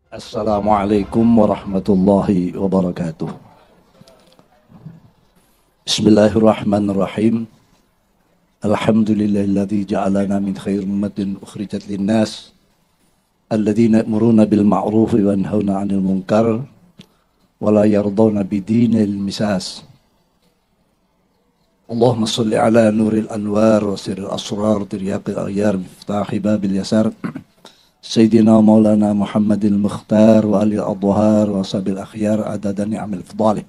Assalamualaikum warahmatullahi wabarakatuh. Bismillahirrahmanirrahim. Alhamdulillahilladzi ja'alana min khairi ummatin ukhrijat linnas alladzina ya'muruna bil ma'ruf wa yanhauna 'anil munkar wa la yardawna bidinil misas. Allahumma shalli ala nuril anwar wa sirril asrar tiryaqil aghyar miftahi babil yasar. Sayyidina Maulana Muhammadil Mukhtar wa ali al-adhar wa sabil akhyar adada ni'amil fadali.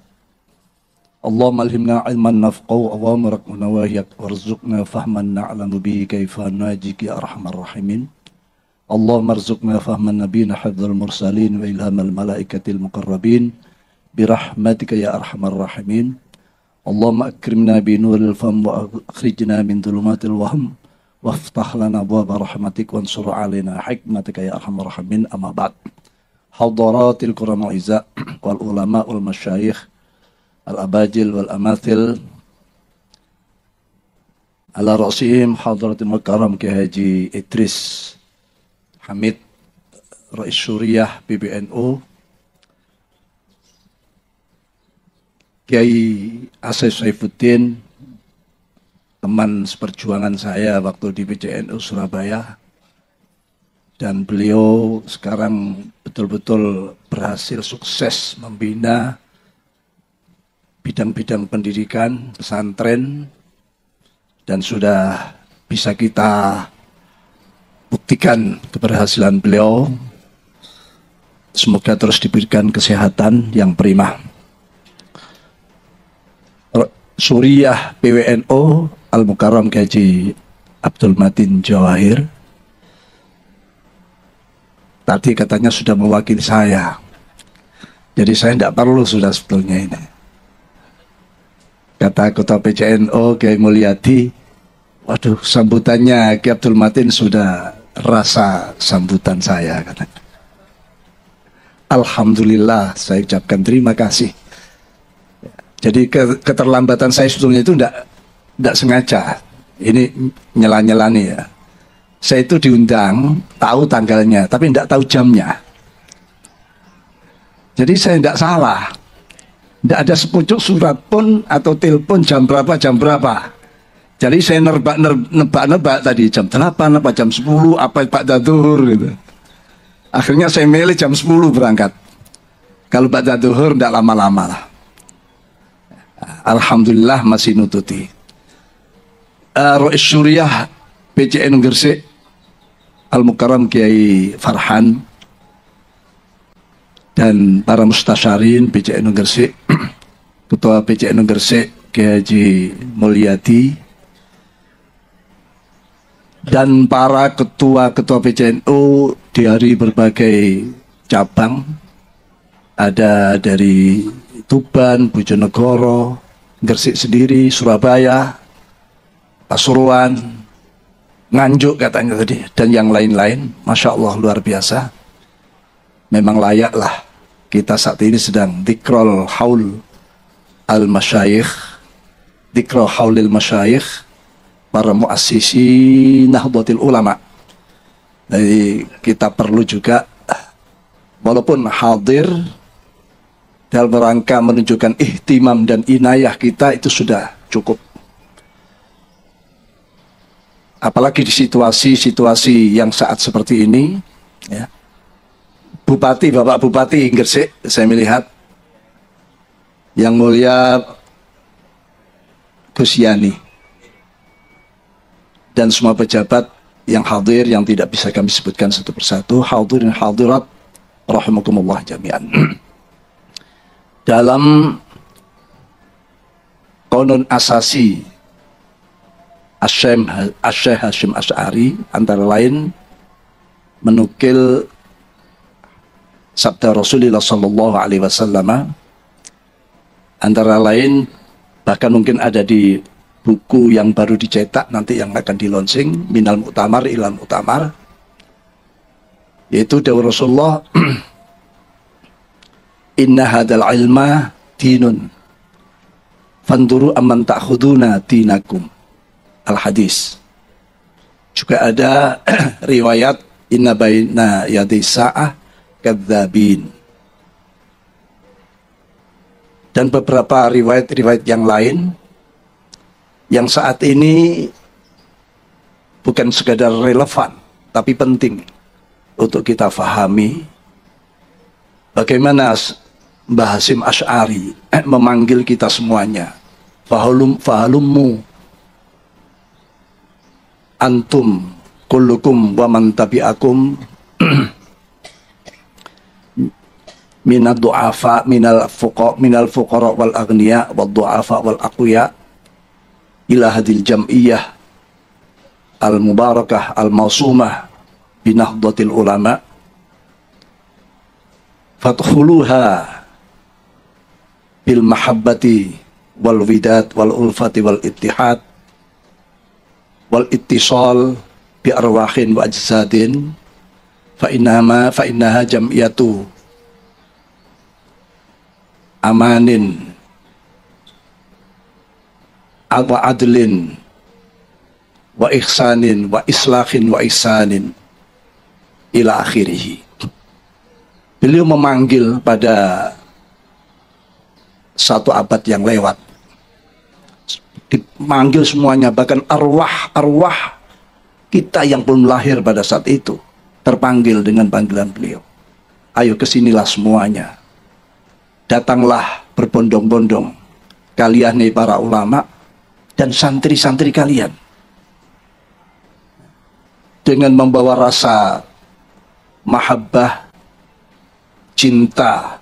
Allahumma alhimna ilman nafqahu wa amrakna wahyak warzuqna fahman na'lamu bihi kaifa najik ya arhamar rahimin. Allahumma arzuqna fahman nabiyina hadzal mursalin wa ilhamal malaikatil muqarrabin birahmatika ya arhamar rahimin. Allahumma akrimna bi nuril fam wa akhrijna min dhulumatil wahm waftah lana abwaaba rahmatik wansur alaina hikmatika ya arhamar rahimin. Amma ba'd. Hadaratil kiram al-izza wal ulama wal masyayikh al abajil wal amathil ala rasihim hadratil mukarram Kiai Haji Idris Hamid Rais Syuriah PBNU, Kiai Asy Saifuddin, teman seperjuangan saya waktu di PCNU Surabaya, dan beliau sekarang betul-betul berhasil sukses membina bidang-bidang pendidikan, pesantren, dan sudah bisa kita buktikan keberhasilan beliau. Semoga terus diberikan kesehatan yang prima. Syuriah PWNU Al-Mukarram Kiai Haji Abdul Matin Jawahir tadi katanya sudah mewakili saya, jadi saya tidak perlu sudah sebetulnya ini. Kata Ketua PCNU Kiai Mulyadi, waduh sambutannya Kiai Abdul Matin sudah rasa sambutan saya katanya. Alhamdulillah, saya ucapkan terima kasih. Jadi keterlambatan saya sebetulnya itu tidak sengaja. Ini nyela-nyela nih ya. Saya itu diundang, tahu tanggalnya, tapi tidak tahu jamnya. Jadi saya tidak salah. Tidak ada sepucuk surat pun atau telepon jam berapa. Jadi saya nebak tadi jam 8, apa jam 10, apa Pak Duhur gitu. Akhirnya saya milih jam 10 berangkat. Kalau Pak Duhur tidak lama-lama lah. Alhamdulillah masih nututi. Rais Syuriah PCNU Gresik Al-Mukarram Kiai Farhan dan para mustasyarin PCNU Gresik, Ketua PCNU Gresik Kiai Haji Mulyadi, dan para ketua-ketua PCNU dari berbagai cabang, ada dari Tuban, Bojonegoro, Gresik sendiri, Surabaya, Pasuruan, Nganjuk katanya tadi, dan yang lain-lain. Masya Allah, luar biasa. Memang layaklah kita saat ini sedang Dzikrul Haul al-Masyayikh, Dzikrul Haulil Masyayikh, para muassisi Nahdlatul Ulama. Jadi kita perlu juga, walaupun hadir, dalam rangka menunjukkan ihtimam dan inayah kita, itu sudah cukup. Apalagi di situasi-situasi yang saat seperti ini ya. Bupati, Bapak Bupati Gresik saya melihat, Yang Mulia Gus Yani, dan semua pejabat yang hadir yang tidak bisa kami sebutkan satu persatu, hadirin hadirat rahimakumullah jami'an. Dalam konon asasi Syekh Hasyim Asy'ari antara lain menukil sabda Rasulullah sallallahu alaihi wasallam, antara lain bahkan mungkin ada di buku yang baru dicetak nanti yang akan dilonsing, Minal Mu'tamar ilal Mu'tamar, yaitu dawuh Rasulullah, inna hadal ilma dinun fanduru amman ta'khuduna dinakum. Al-hadis. Juga ada riwayat inna baina yadai sa'ah kadzabin. Dan beberapa riwayat-riwayat yang lain yang saat ini bukan sekadar relevan, tapi penting untuk kita fahami bagaimana Mbah Hasyim Asy'ari memanggil kita semuanya. Fahalummu antum kullukum wa man tabi'akum minad du'afa minal fuqara wal aghniya wad du'afa wal aqwiya ila hadil jam'iyyah al mubarakah al mausumah binahdlatil ulama fadkhuluha bil mahabbati wal widad wal ulfati wal ittihad wal ittisal bi arwahin wa ajsadin fa innaha jam'iyatu amanin wa adlin wa ihsanin wa islahin wa ihsanin ila akhirih. Beliau memanggil pada satu abad yang lewat, dipanggil semuanya, bahkan arwah kita yang belum lahir pada saat itu terpanggil dengan panggilan beliau. Ayo kesinilah semuanya, datanglah berbondong-bondong kalian nih para ulama dan santri-santri kalian, dengan membawa rasa mahabbah, cinta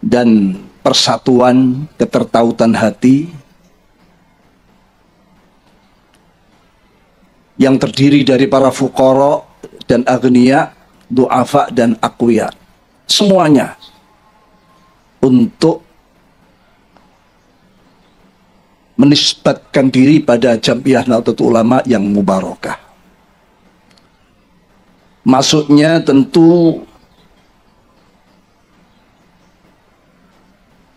dan persatuan, ketertautan hati yang terdiri dari para fuqara dan agniya, du'afa dan aqwiya, semuanya untuk menisbatkan diri pada Jam'iyah Nahdlatul Ulama yang mubarakah. Maksudnya tentu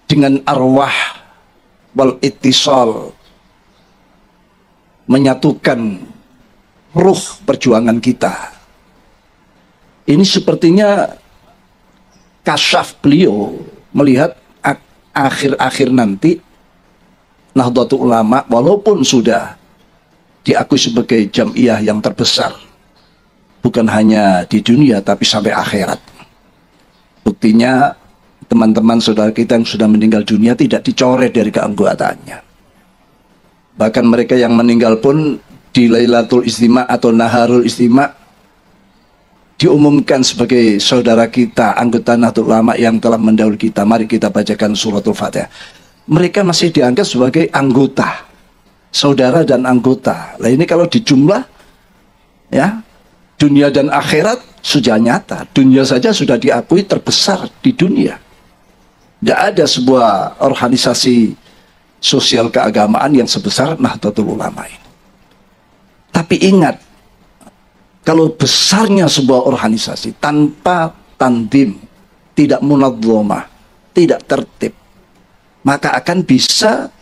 dengan arwah wal ittisal, menyatukan ruh perjuangan kita. Ini sepertinya kasyaf beliau melihat akhir-akhir nanti Nahdlatul Ulama walaupun sudah diakui sebagai jam'iyah yang terbesar bukan hanya di dunia tapi sampai akhirat. Buktinya teman-teman saudara kita yang sudah meninggal dunia tidak dicoret dari keanggotaannya. Bahkan mereka yang meninggal pun di Lailatul Istima atau Naharul Istima diumumkan sebagai saudara kita, anggota Nahdlatul Ulama yang telah mendahului kita. Mari kita bacakan suratul Fatihah. Mereka masih dianggap sebagai anggota, saudara dan anggota. Nah ini kalau dijumlah, ya, dunia dan akhirat sudah nyata. Dunia saja sudah diakui terbesar di dunia. Tidak ada sebuah organisasi sosial keagamaan yang sebesar Nahdlatul Ulama ini. Tapi ingat, kalau besarnya sebuah organisasi tanpa tandim, tidak munadzamah, tidak tertib, maka akan bisa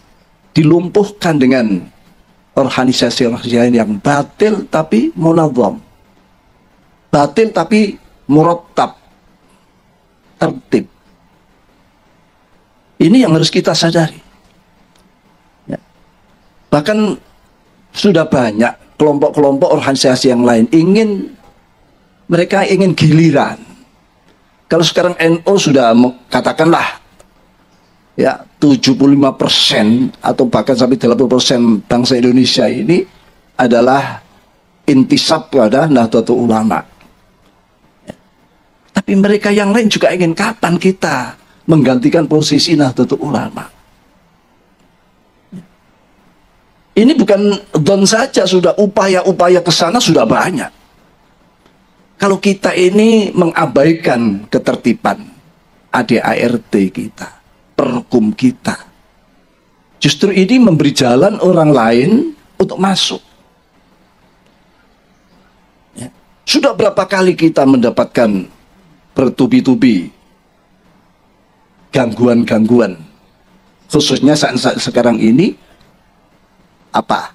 dilumpuhkan dengan organisasi-organisasi yang batil tapi munadzam, batil tapi murattab, tertib. Ini yang harus kita sadari. Ya. Bahkan sudah banyak kelompok-kelompok organisasi yang lain mereka ingin giliran. Kalau sekarang NU sudah katakanlah ya 75% atau bahkan sampai 80% bangsa Indonesia ini adalah intisab pada Nahdlatul Ulama. Ya. Tapi mereka yang lain juga ingin kapan kita menggantikan posisi Nahdlatul Ulama. Ini bukan don saja, sudah upaya-upaya ke sana sudah banyak. Kalau kita ini mengabaikan ketertiban ADART kita, perkum kita, justru ini memberi jalan orang lain untuk masuk. Ya. Sudah berapa kali kita mendapatkan bertubi-tubi gangguan-gangguan, khususnya saat sekarang ini apa?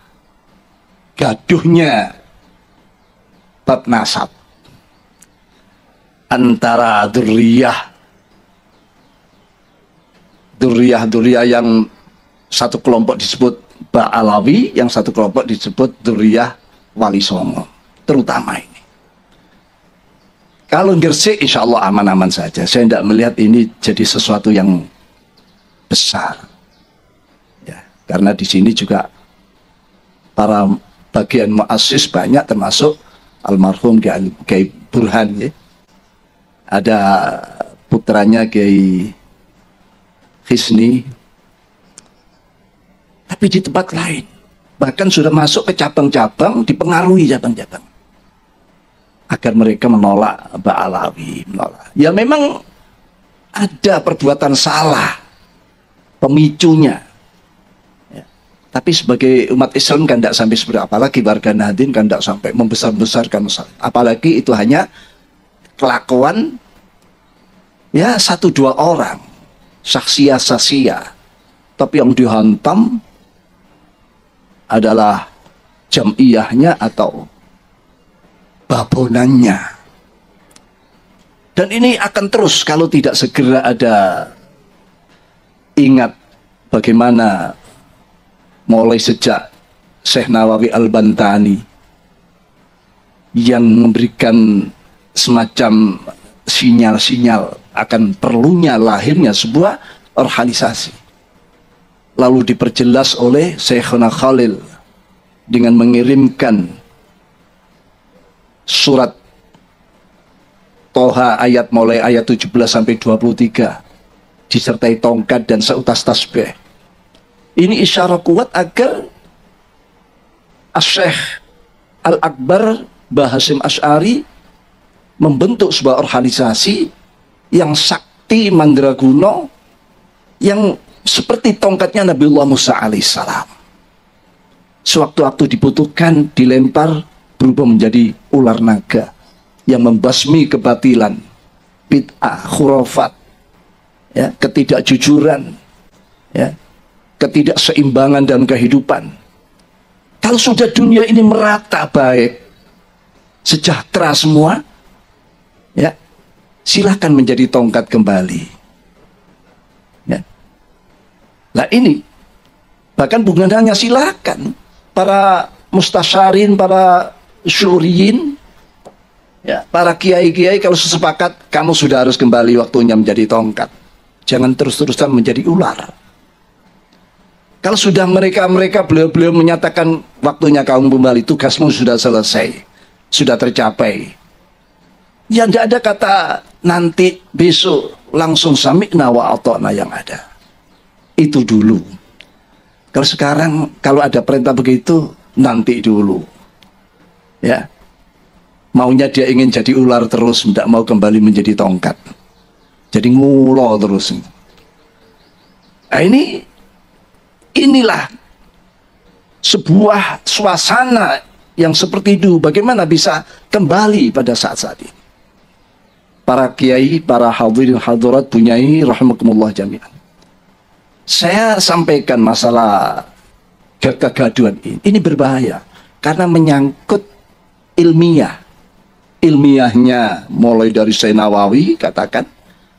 Gaduhnya bab nasab. antara dzurriyah yang satu kelompok disebut Ba'alawi, yang satu kelompok disebut dzurriyah Wali Songo, terutama ini. Kalau Gresik insya Allah aman-aman saja. Saya tidak melihat ini jadi sesuatu yang besar, ya, karena di sini juga para bagian muassis banyak, termasuk almarhum Kiai Burhan, ya. Ada putranya Kiai Hisni, tapi di tempat lain bahkan sudah masuk ke cabang-cabang, dipengaruhi cabang-cabang agar mereka menolak Ba'alawi, menolak. Ya memang ada perbuatan salah pemicunya, ya. Tapi sebagai umat Islam kan tidak sampai seperti, apalagi warga Nahdien kan tidak sampai membesar-besarkan masalah. Apalagi itu hanya kelakuan ya 1-2 orang, saksia, tapi yang dihantam adalah jamiyahnya atau babonannya. Dan ini akan terus kalau tidak segera ada. Ingat bagaimana mulai sejak Syekh Nawawi Al-Bantani yang memberikan semacam sinyal-sinyal akan perlunya lahirnya sebuah organisasi, lalu diperjelas oleh Syekhuna Khalil dengan mengirimkan surat Toha ayat mulai ayat 17 sampai 23 disertai tongkat dan seutas tasbih. Ini isyarat kuat agar Syekh Al-Akbar Mbah Hasyim Asy'ari membentuk sebuah organisasi yang sakti mandraguna, yang seperti tongkatnya Nabiullah Musa alaihissalam. Sewaktu-waktu dibutuhkan dilempar berubah menjadi ular naga yang membasmi kebatilan, bid'ah, khurafat, ya, ketidakjujuran, ya, ketidakseimbangan dalam kehidupan. Kalau sudah dunia ini merata baik, sejahtera semua, ya, silahkan menjadi tongkat kembali. Ya. Nah ini bahkan bukan hanya silakan, para mustasyarin, para syuriyin, ya, para kiai-kiai kalau sepakat kamu sudah harus kembali waktunya menjadi tongkat. Jangan terus-terusan menjadi ular. Kalau sudah mereka beliau menyatakan waktunya kamu kembali, tugasmu sudah selesai, sudah tercapai. Ya tidak ada kata nanti, besok, langsung sami'na wa ata'na yang ada. Itu dulu. Kalau sekarang kalau ada perintah begitu, nanti dulu. Ya. Maunya dia ingin jadi ular terus, tidak mau kembali menjadi tongkat. Jadi ngulo terus. Nah inilah sebuah suasana yang seperti itu. Bagaimana bisa kembali pada saat-saat ini? Para kiai, para hadirin hadirat punyai rahimakumullah jami'an. Saya sampaikan masalah kegaduhan ini. Ini berbahaya karena menyangkut ilmiahnya mulai dari Syekh Nawawi, katakan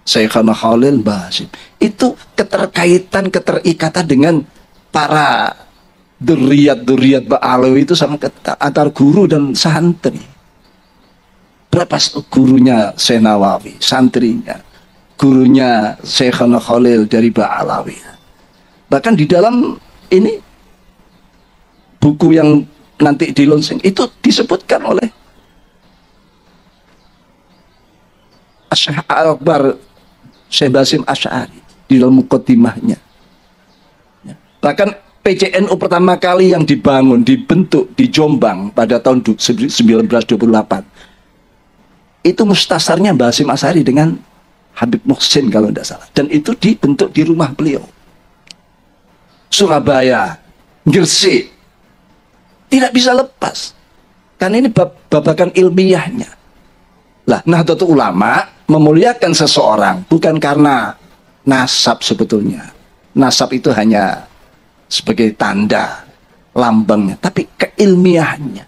Syekhana Khalil, Mbah Hasyim, itu keterikatan dengan para dzurriyat Ba'alawi itu sama antar guru dan santri. Berapa gurunya Syekh Nawawi, santrinya, gurunya Syekhana Khalil dari Ba'alawi. Bahkan di dalam ini buku yang nanti di launching itu disebutkan oleh Syekh Al-Akbar Syekh Hasyim Asy'ari di dalam muqaddimahnya. Bahkan PCNU pertama kali yang dibentuk di Jombang pada tahun 1928 itu mustasarnya Mbah Hasyim Asy'ari dengan Habib Muhsin kalau tidak salah, dan itu dibentuk di rumah beliau. Surabaya, Gresik, tidak bisa lepas karena ini babakan ilmiahnya. Lah, Nahdlatul Ulama memuliakan seseorang bukan karena nasab sebetulnya. Nasab itu hanya sebagai tanda, lambangnya, tapi keilmiahannya,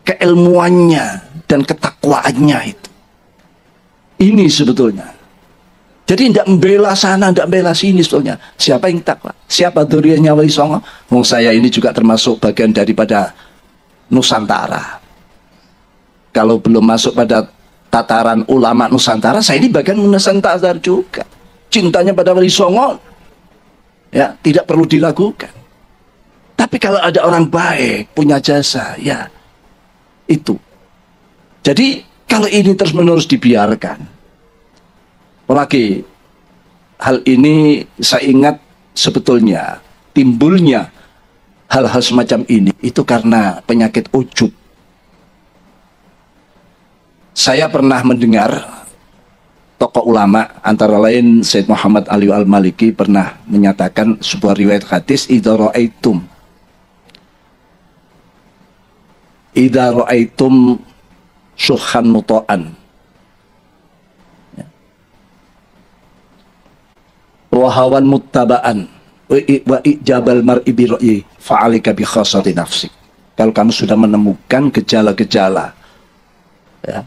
keilmuannya dan ketakwaannya itu. Ini sebetulnya. Jadi tidak membela sana, tidak membela sini sebetulnya. Siapa yang takwa? Siapa dzurriyyahnya Wali Songo? Saya ini juga termasuk bagian daripada Nusantara. Kalau belum masuk pada tataran ulama Nusantara, saya ini bagian Nusantara juga. Cintanya pada Wali Songo, ya tidak perlu dilakukan. Tapi kalau ada orang baik, punya jasa, ya itu. Jadi kalau ini terus-menerus dibiarkan, apalagi hal ini saya ingat sebetulnya timbulnya hal-hal semacam ini itu karena penyakit ujub. Saya pernah mendengar tokoh ulama antara lain Sayyid Muhammad Ali Al-Maliki pernah menyatakan sebuah riwayat hadis, idza ra'aitum syuhan muto'an wa hawan muttaba'an wa ijabal mar'i bi ra'yi fa'alika bi khasati nafsik. Kalau kamu sudah menemukan gejala-gejala, ya,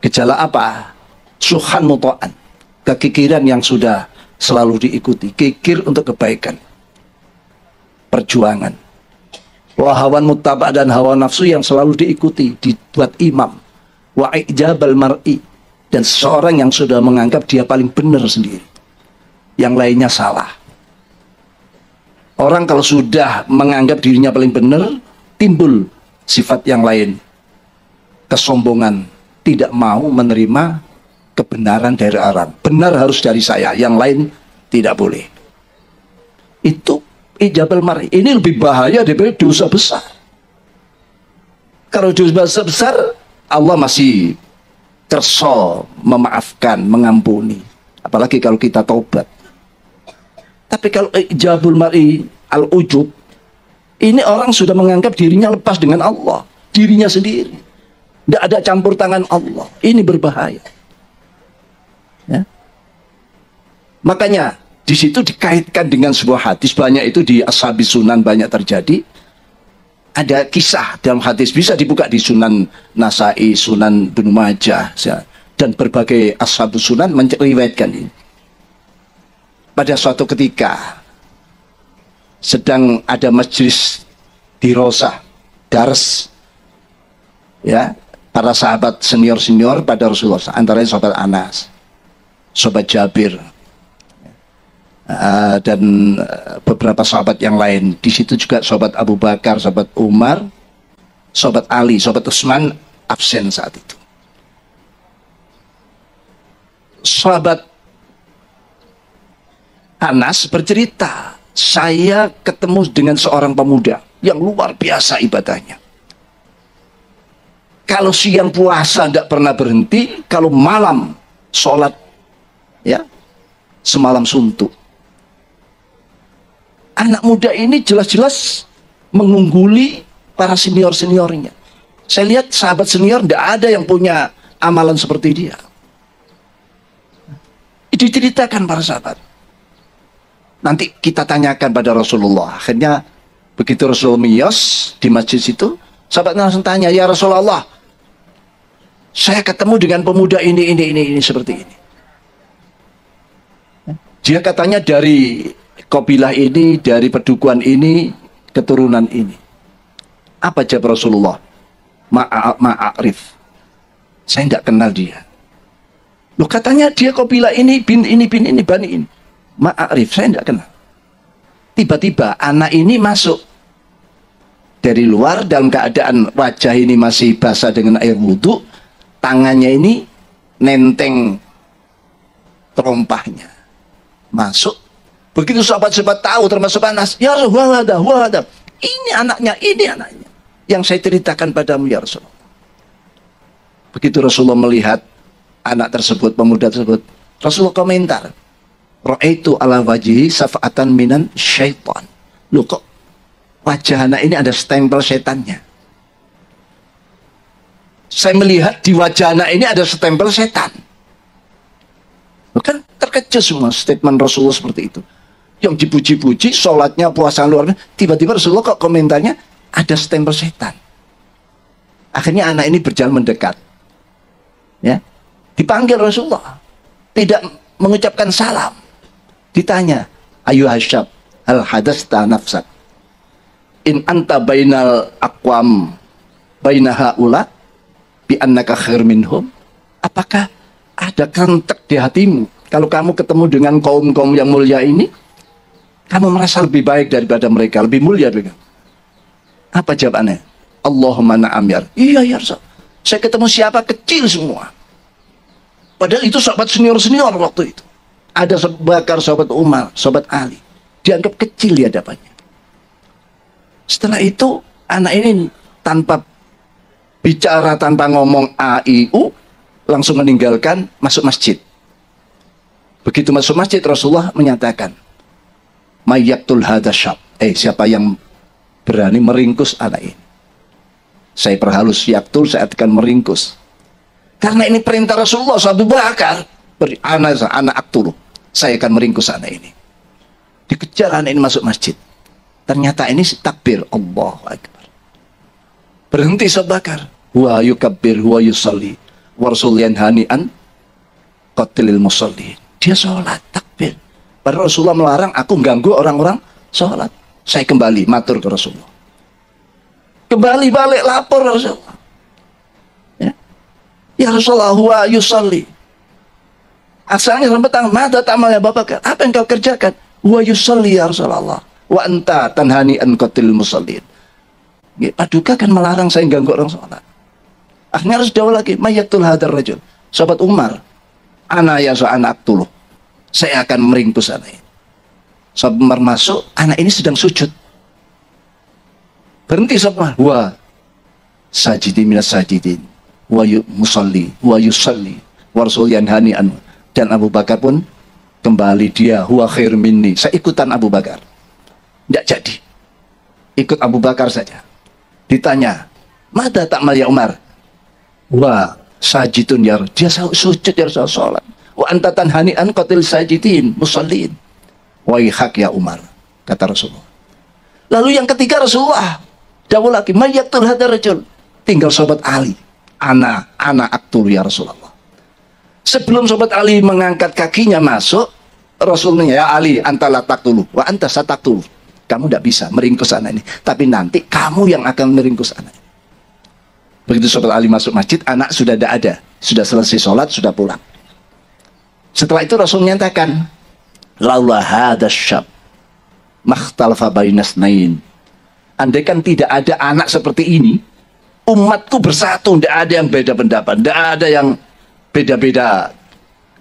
gejala apa? Syuhan muto'an, kekikiran yang sudah selalu diikuti, kikir untuk kebaikan, perjuangan. Wahawan muttaba' dan hawa nafsu yang selalu diikuti, dibuat imam. Wa ijabal mar'i, dan seorang yang sudah menganggap dia paling benar sendiri, yang lainnya salah. Orang kalau sudah menganggap dirinya paling benar, timbul sifat yang lain, kesombongan, tidak mau menerima kebenaran dari orang. Benar harus dari saya, yang lain tidak boleh. Itu ijabal mar'i. Ini lebih bahaya daripada dosa besar. Kalau dosa besar, Allah masih kerso memaafkan, mengampuni. Apalagi kalau kita taubat. Tapi kalau ijabul mar'i al-ujub, ini orang sudah menganggap dirinya lepas dengan Allah, dirinya sendiri. Tidak ada campur tangan Allah. Ini berbahaya. Ya. Makanya di situ dikaitkan dengan sebuah hadis, banyak itu di Ashabis Sunan banyak terjadi. Ada kisah dalam hadis, bisa dibuka di Sunan Nasai, Sunan Ibnu Majah, dan berbagai Ashabus Sunan meriwayatkan ini. Pada suatu ketika sedang ada majlis dirosah, dars, ya, para sahabat senior-senior pada Rasulullah, antaranya sahabat Anas, sahabat Jabir, dan beberapa sahabat yang lain. Di situ juga sahabat Abu Bakar, sahabat Umar, sahabat Ali, sahabat Utsman absen saat itu. Sahabat Anas bercerita, saya ketemu dengan seorang pemuda yang luar biasa ibadahnya. Kalau siang puasa tidak pernah berhenti, kalau malam sholat, ya, semalam suntuk. Anak muda ini jelas-jelas mengungguli para senior-seniornya. Saya lihat sahabat senior tidak ada yang punya amalan seperti dia. Diceritakan para sahabat. Nanti kita tanyakan pada Rasulullah. Akhirnya begitu Rasulullah miyos di masjid itu, sahabat langsung tanya, ya Rasulullah, saya ketemu dengan pemuda ini seperti ini. Dia katanya dari kabilah ini, dari pedukuhan ini, keturunan ini. Apa jawab Rasulullah? Ma'arif. Saya tidak kenal dia. Loh, katanya dia kabilah ini, bin ini, bani ini. Ma'arif, saya tidak kenal. Tiba-tiba anak ini masuk dari luar dalam keadaan wajah ini masih basah dengan air wudhu, tangannya ini nenteng terompahnya. Masuk. Begitu sahabat-sahabat tahu, termasuk Anas, ya Rasulullah, ini anaknya. Yang saya ceritakan padamu ya Rasulullah. Begitu Rasulullah melihat anak tersebut, pemuda tersebut, Rasulullah komentar, ra'aitu ala wajhi safa'atan minan syaitan. Loh, kok wajah anak ini ada stempel setannya? Saya melihat di wajah anak ini ada stempel setan. Kan terkejut semua statement Rasulullah seperti itu. Yang dipuji-puji, sholatnya, puasa luar biasa, tiba-tiba Rasulullah kok komentarnya ada stempel setan. Akhirnya anak ini berjalan mendekat, ya, Dipanggil Rasulullah, tidak mengucapkan salam. Ditanya, ayu hasyab, hal hadasta nafsak, in anta bainal aqwam bainaha ula bi annaka khair minhum. Apakah ada kentek di hatimu kalau kamu ketemu dengan kaum-kaum yang mulia ini, kamu merasa lebih baik daripada mereka, lebih mulia dengan? Apa jawabannya? Allahumma na'am ya. Iya ya Rasul, saya ketemu siapa kecil semua, padahal itu sahabat senior-senior waktu itu. Ada sahabat Bakar, sahabat Umar, sahabat Ali, dianggap kecil di hadapannya. Setelah itu anak ini tanpa bicara, tanpa ngomong a i u, langsung meninggalkan, masuk masjid. Begitu masuk masjid, Rasulullah menyatakan, mayyaktul hadasyab, siapa yang berani meringkus anak ini, saya perhalus, yaktul, saya akan meringkus. Karena ini perintah Rasulullah. Abu Bakar, anak aktulu, saya akan meringkus anak ini. Dikejar anak ini masuk masjid. Ternyata ini takbir, Allahu Akbar. Berhenti Abu Bakar, huwa yukabbir, huwa yusalli, wa rasul yanhani an qatlil musalli. Dia sholat, takbir. Padahal Rasulullah melarang, aku ganggu orang-orang sholat. Saya kembali matur ke Rasulullah. Kembali balik lapor Rasulullah. Ya Rasulullah, huwa yusalli. Asalnya sampai tangan, mada tamalnya Bapak, apa yang kau kerjakan? Huwa yusalli ya Rasulullah, wa anta tanhani an qatlil musallin. Paduka kan melarang saya ganggu orang sholat. Akhirnya harus jawab lagi, mayyatul hadar rajul, sahabat Umar, ana ya anak tuluh, saya akan meringkus anak ini. Sahabat Umar masuk, anak ini sedang sujud. Berhenti sahabat, wa sajidi minas sajidin, wa musalli, wa yusalli, wa rasul yanhani anhu. Dan Abu Bakar pun kembali, dia huwa khair minni, saya ikutan Abu Bakar. Tidak jadi, ikut Abu Bakar saja. Ditanya, mada ta'mal ya Umar? Wa sajidun ya, dia sujud ya sholat. Wa anta tanhani an qatil sajidin musallin. Wa ihak ya Umar, kata Rasulullah. Lalu yang ketiga Rasulullah jawab lagi, mayyatul hadar rajul, tinggal sahabat Ali, ana aktul ya Rasulullah. Sebelum sahabat Ali mengangkat kakinya masuk, Rasulnya, ya Ali, anta latak dulu, wa anta satak dulu. Kamu tidak bisa meringkus anak ini, tapi nanti kamu yang akan meringkus anak ini. Begitu sahabat Ali masuk masjid, anak sudah tidak ada, sudah selesai sholat, sudah pulang. Setelah itu Rasul menyatakan, laula hadasyab makhtalafa bainas nain. Andaikan tidak ada anak seperti ini, umatku bersatu, tidak ada yang beda pendapat, tidak ada yang beda-beda,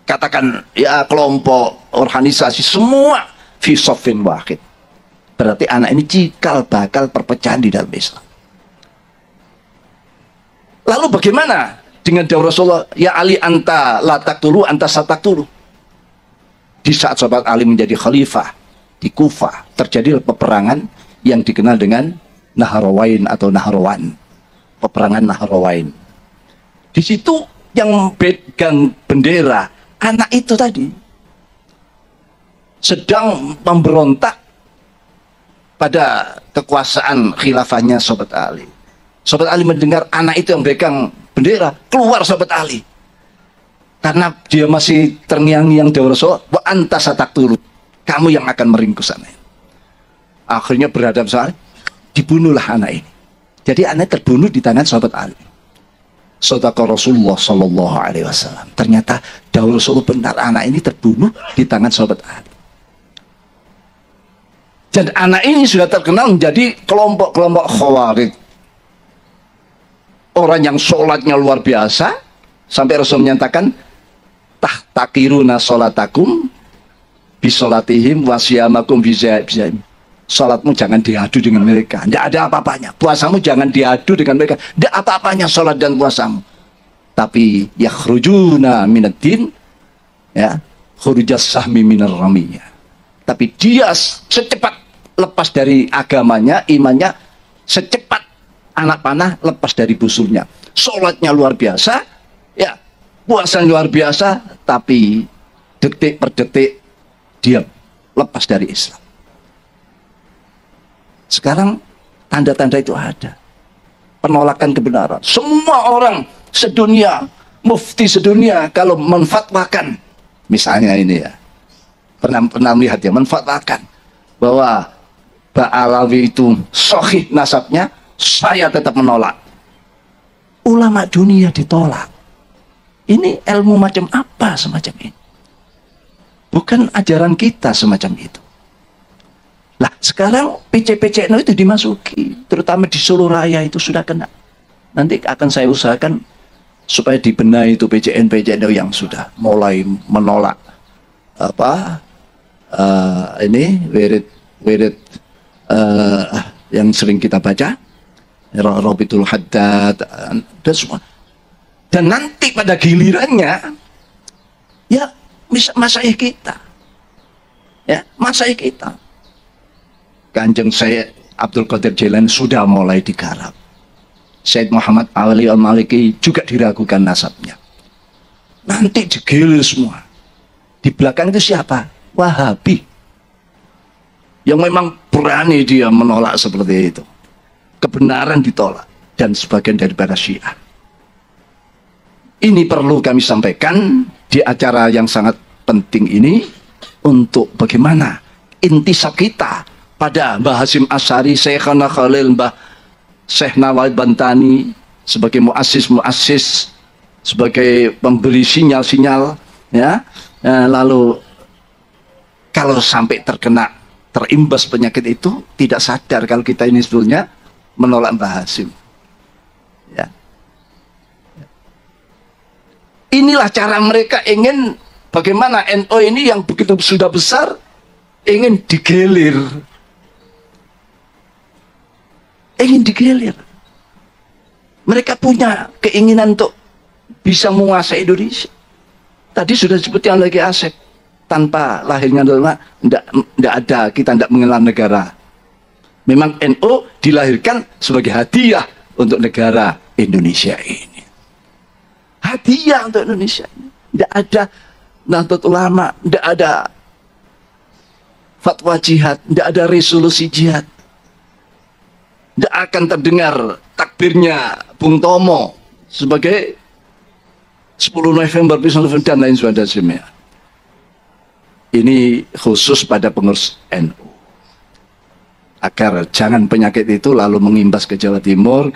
katakan ya kelompok, organisasi, semua fi shaffin wahid. Berarti anak ini cikal bakal perpecahan di dalam Islam. Lalu bagaimana dengan dawuh Rasulullah, ya Ali anta latak dulu, anta satak dulu? Di saat sahabat Ali menjadi khalifah di Kufah, terjadi peperangan yang dikenal dengan Nahrawain atau Nahrawan, peperangan Nahrawain. Di situ yang pegang bendera, anak itu tadi sedang memberontak pada kekuasaan khilafahnya sahabat Ali. Sahabat Ali mendengar anak itu yang pegang bendera, keluar sahabat Ali. Karena dia masih terngiang-ngiang dawuh Rasul, wa anta sataktulu, kamu yang akan meringkus anak ini. Akhirnya berhadap sahabat, dibunuhlah anak ini. Jadi anak terbunuh di tangan sahabat Ali. Sadaqah Rasulullah sallallahu alaihi wasallam. Ternyata dawuh Rasul benar, anak ini terbunuh di tangan sahabat Ali. Dan anak ini sudah terkenal menjadi kelompok-kelompok khawarij. Orang yang sholatnya luar biasa, sampai Rasul menyatakan, tahtakiruna sholatakum bisolatihim wasiyamakum bizaim. Sholatmu jangan diadu dengan mereka, tidak ada apa-apanya. Puasamu jangan diadu dengan mereka, tidak apa-apanya sholat dan puasamu. Tapi yakhrujuna minaddin, ya, khurujas sahmi minar ramiyah. Tapi dia secepat lepas dari agamanya, imannya, secepat anak panah lepas dari busurnya. Sholatnya luar biasa, ya, puasanya luar biasa, tapi detik per detik dia lepas dari Islam. Sekarang tanda-tanda itu ada, penolakan kebenaran. Semua orang sedunia mufti sedunia kalau menfatwakan, misalnya ini ya, pernah melihat ya, menfatwakan bahwa Ba'alawi itu sahih nasabnya, saya tetap menolak. Ulama dunia ditolak. Ini ilmu macam apa semacam ini? Bukan ajaran kita semacam itu. Lah sekarang PC-PC itu dimasuki, terutama di Solo Raya itu sudah kena. Nanti akan saya usahakan supaya dibenahi itu PCN yang sudah mulai menolak ini wirid yang sering kita baca, Rabitul Haddad dan semua. Dan nanti pada gilirannya ya masyayikh kita, ya masyayikh kita, Kanjeng Syekh Abdul Qadir Jailani sudah mulai digarap. Syed Muhammad Ali Al-Maliki juga diragukan nasabnya. Nanti digilir semua. Di belakang itu siapa? Wahabi. Yang memang berani dia menolak seperti itu. Kebenaran ditolak. Dan sebagian daripada Syiah. Ini perlu kami sampaikan di acara yang sangat penting ini. Untuk bagaimana intisab kita pada Mbah Hasyim Asy'ari, Syekhana Khalil, Mbah Syekh Nawawi Bantani sebagai muassis, sebagai pemberi sinyal-sinyal, ya. Lalu kalau sampai terimbas penyakit itu, tidak sadar kalau kita ini sebetulnya menolak Mbah Hasyim. Ya. Inilah cara mereka ingin bagaimana NU ini yang begitu sudah besar ingin digelir. Ingin digelir. Mereka punya keinginan untuk bisa menguasai Indonesia. Tadi sudah disebut yang lagi Asep, tanpa lahirnya ulama tidak ada, kita tidak mengenal negara. Memang NU dilahirkan sebagai hadiah untuk negara Indonesia ini. Hadiah untuk Indonesia ini. Tidak ada Nahdlatul Ulama, tidak ada fatwa jihad, tidak ada resolusi jihad. Tidak akan terdengar takbirnya Bung Tomo sebagai 10 November dan lain sebagainya. Ini khusus pada pengurus NU, agar jangan penyakit itu lalu mengimbas ke Jawa Timur.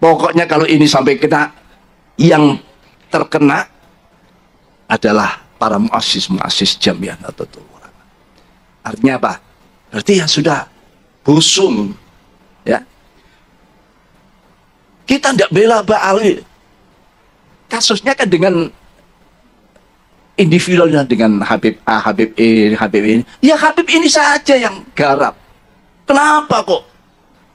Pokoknya kalau ini sampai kena, yang terkena adalah para muassis Jamiah Nahdlatul Ulama. Artinya apa? Berarti ya sudah busung, ya. Kita tidak bela Ba'alawi. Kasusnya kan dengan individualnya, dengan Habib A, Habib E, Habib ini. Ya Habib ini saja yang garap. Kenapa kok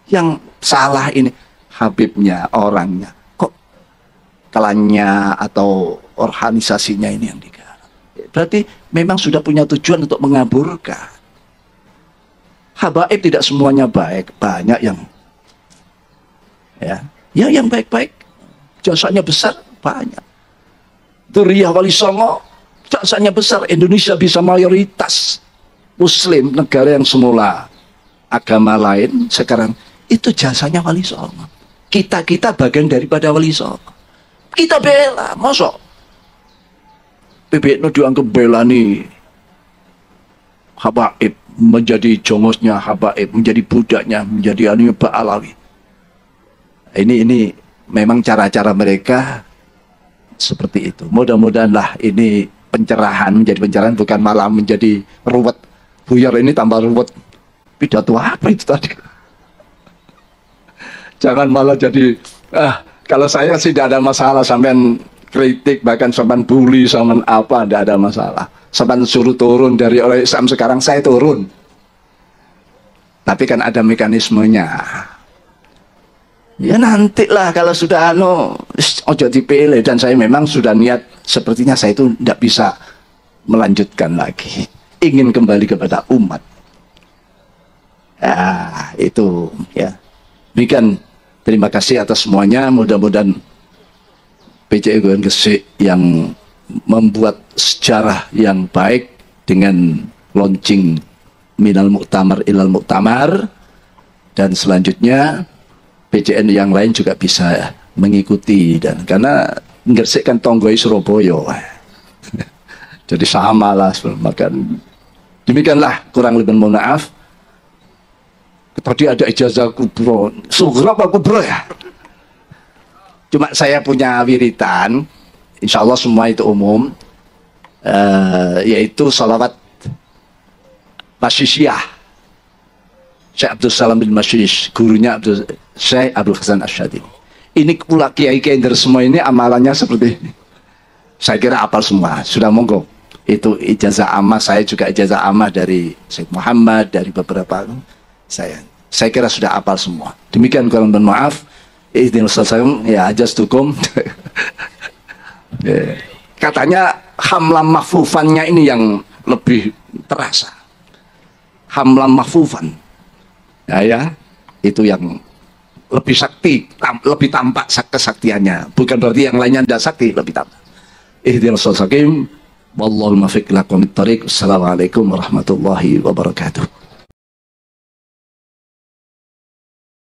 yang salah ini Habibnya, orangnya? Kok klannya atau organisasinya ini yang digarap? Berarti memang sudah punya tujuan untuk mengaburkan. Habaib tidak semuanya baik, banyak yang yang baik-baik, jasanya besar, banyak. Duriyah Wali Songo, jasanya besar. Indonesia bisa mayoritas Muslim, negara yang semula agama lain, sekarang itu jasanya Wali Songo. Kita bagian daripada Wali Songo. Kita bela, masa PBNU dianggap bela nih Habaib, menjadi jongosnya Habaib, menjadi budaknya, menjadi anunya Ba'alawi. Ini memang cara-cara mereka seperti itu. Mudah-mudahanlah ini pencerahan, menjadi pencerahan, bukan malah menjadi ruwet. Buyar ini tambah ruwet. Pidato apa itu tadi? Jangan malah jadi kalau saya sih tidak ada masalah sampean kritik, bahkan sampean bully, sampean apa, tidak ada masalah. Sampai suruh turun dari orang Islam sekarang, saya turun. Tapi kan ada mekanismenya. Ya nantilah kalau sudah ojo dipilih, dan saya memang sudah niat sepertinya saya itu tidak bisa melanjutkan lagi. Ingin kembali kepada umat. Ya, itu ya. Berikan terima kasih atas semuanya. Mudah-mudahan PCI Gresik yang membuat sejarah yang baik dengan launching Minal Muktamar Ilal Muktamar, dan selanjutnya PCN yang lain juga bisa mengikuti, dan karena ngersikkan tonggoi Surabaya jadi sama lah, maka demikianlah kurang lebih, mohon maaf. Tadi ada ijazah kubro, sughra apa kubro ya? Cuma saya punya wiritan, insya Allah semua itu umum, yaitu salawat Masyishiyah Syekh Abdul Salam bin Masyish, gurunya Syekh Abdul Hasan Asyadili. Ini pula kiai-kiai dari semua ini amalannya seperti ini. Saya kira apal semua, sudah monggo. Itu ijazah amah, saya juga ijazah amah dari Syekh Muhammad, dari beberapa saya kira sudah apal semua. Demikian, kurang bermaaf. Ya ajastukum. Katanya hamlam mahfufannya ini yang lebih terasa. Hamlam mahfufan. Ya, itu yang lebih sakti, lebih tampak kesaktiannya. Bukan berarti yang lainnya tidak sakti, lebih tampak. Ihdinas shiratal mustaqim. Wallahul muwaffiq ila aqwamit thoriq. Assalamualaikum warahmatullahi wabarakatuh.